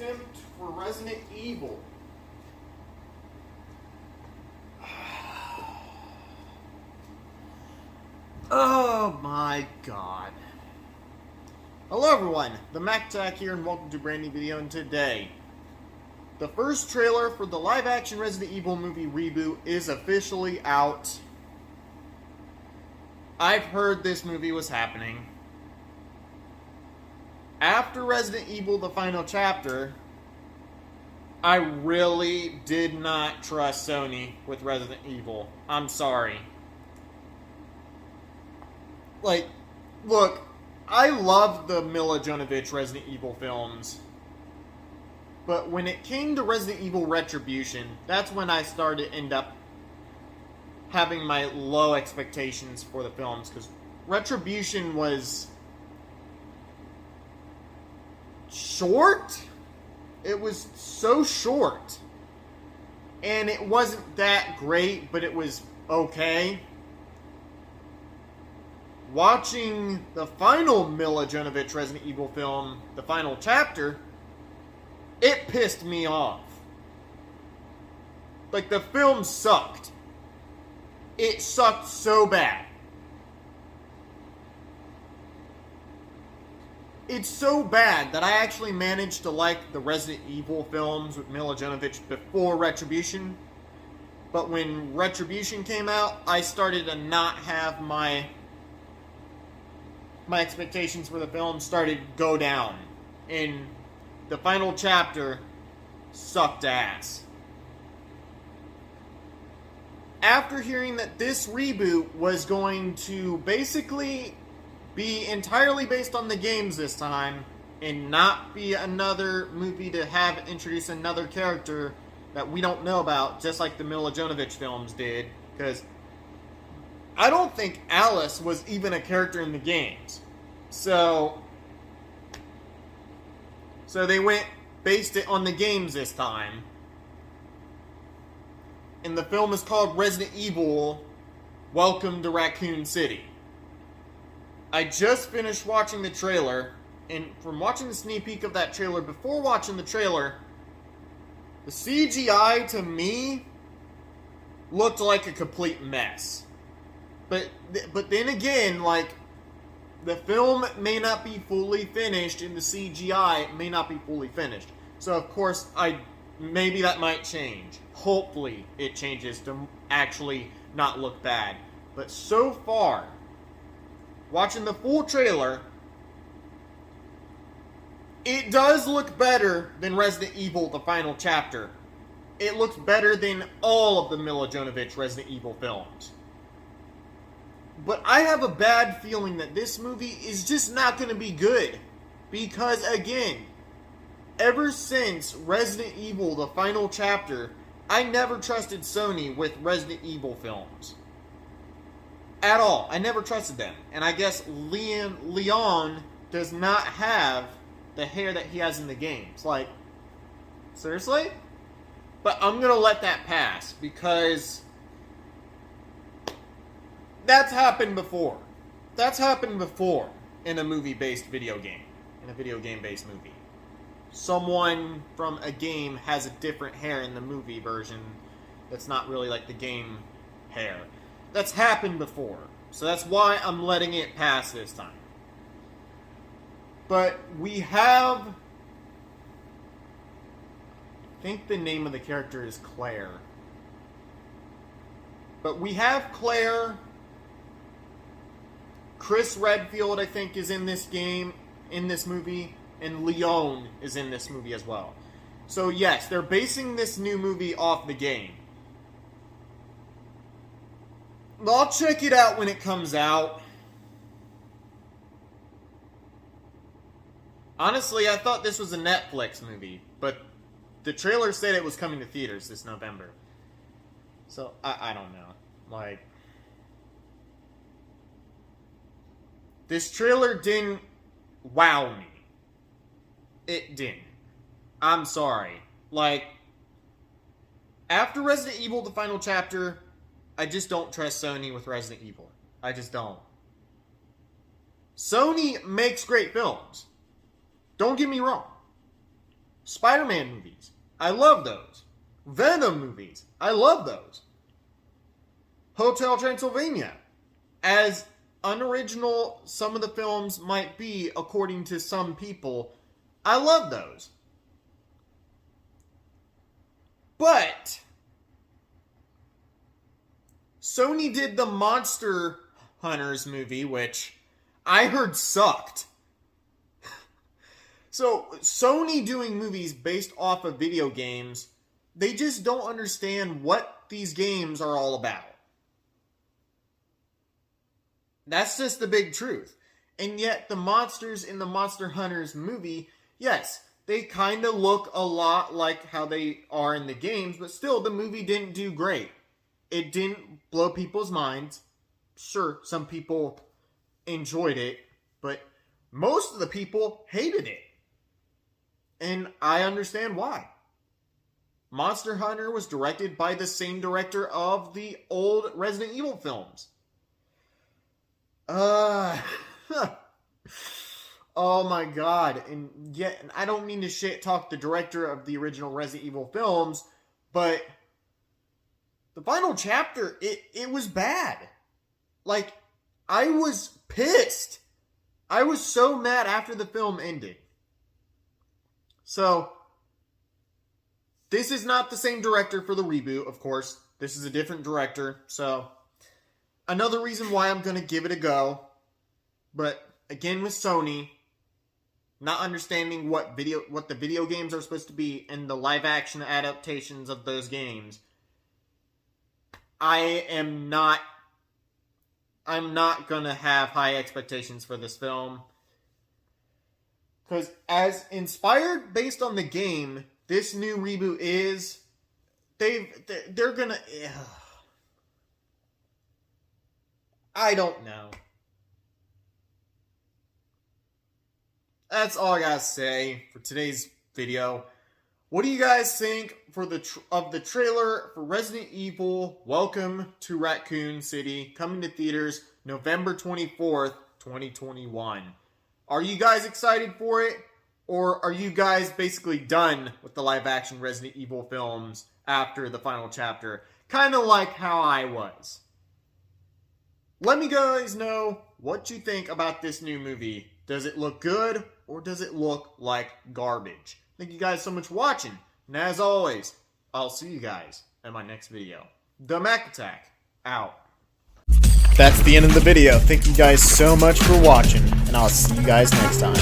attempt for Resident Evil. Oh my god. Hello everyone, the MacTac here and welcome to a brand new video, and today the first trailer for the live-action Resident Evil movie reboot is officially out. I've heard this movie was happening. After Resident Evil the final chapter, I really did not trust Sony with Resident Evil. I'm sorry. Like, look, I love the Milla Jovovich Resident Evil films. But when it came to Resident Evil Retribution, that's when I started to end up having my low expectations for the films. Because Retribution was short. It was so short. And it wasn't that great, but it was okay. Watching the final Milla Jovovich Resident Evil film, the final chapter, it pissed me off. Like, the film sucked. It sucked so bad. It's so bad that I actually managed to like the Resident Evil films with Milla Jovovich before Retribution. But when Retribution came out, I started to not have my expectations for the film started to go down. And the final chapter sucked ass. After hearing that this reboot was going to basically be entirely based on the games this time, and not be another movie to have introduce another character that we don't know about, just like the Milla Jovovich films did, because I don't think Alice was even a character in the games. So they based it on the games this time. And the film is called Resident Evil Welcome to Raccoon City. I just finished watching the trailer, and from watching the sneak peek of that trailer, before watching the trailer, the CGI to me looked like a complete mess. But then again, like, the film may not be fully finished, and the CGI may not be fully finished. So, of course, maybe that might change. Hopefully, it changes to actually not look bad. But so far, watching the full trailer, it does look better than Resident Evil, the final chapter. It looks better than all of the Milla Jovovich Resident Evil films. But I have a bad feeling that this movie is just not going to be good. Because, again, ever since Resident Evil, the final chapter, I never trusted Sony with Resident Evil films. At all. I never trusted them. And I guess Leon does not have the hair that he has in the games. Like, seriously? But I'm going to let that pass, because that's happened before. That's happened before in a movie-based video game. In a video game-based movie. Someone from a game has a different hair in the movie version that's not really like the game hair. That's happened before. So that's why I'm letting it pass this time. But we have, I think the name of the character is Claire. But we have Claire. Chris Redfield, I think, is in this game, in this movie. And Leon is in this movie as well. So yes, they're basing this new movie off the game. I'll check it out when it comes out. Honestly, I thought this was a Netflix movie, but the trailer said it was coming to theaters this November. So, I don't know. Like, this trailer didn't wow me. It didn't. I'm sorry. Like, after Resident Evil, the final chapter, I just don't trust Sony with Resident Evil. I just don't. Sony makes great films. Don't get me wrong. Spider-Man movies, I love those. Venom movies, I love those. Hotel Transylvania, as unoriginal some of the films might be according to some people, I love those. But Sony did the Monster Hunters movie, which I heard sucked. So, Sony doing movies based off of video games, they just don't understand what these games are all about. That's just the big truth. And yet, the monsters in the Monster Hunters movie, yes, they kind of look a lot like how they are in the games, but still, the movie didn't do great. It didn't blow people's minds. Sure, some people enjoyed it, but most of the people hated it. And I understand why. Monster Hunter was directed by the same director of the old Resident Evil films. Oh my god. And yet, I don't mean to shit talk the director of the original Resident Evil films, but the final chapter, it was bad. Like, I was pissed. I was so mad after the film ended. So, this is not the same director for the reboot, of course. This is a different director. So, another reason why I'm going to give it a go. But, again with Sony, not understanding what the video games are supposed to be and the live action adaptations of those games, I'm not going to have high expectations for this film. Because as inspired based on the game, this new reboot is, they're gonna, I don't know. That's all I gotta say for today's video. What do you guys think of the trailer for Resident Evil Welcome to Raccoon City, coming to theaters November 24th, 2021? Are you guys excited for it? Or are you guys basically done with the live-action Resident Evil films after the final chapter? Kind of like how I was. Let me guys know what you think about this new movie. Does it look good, or does it look like garbage? Thank you guys so much for watching. And as always, I'll see you guys in my next video. The Mac Attack, out. That's the end of the video. Thank you guys so much for watching, and I'll see you guys next time.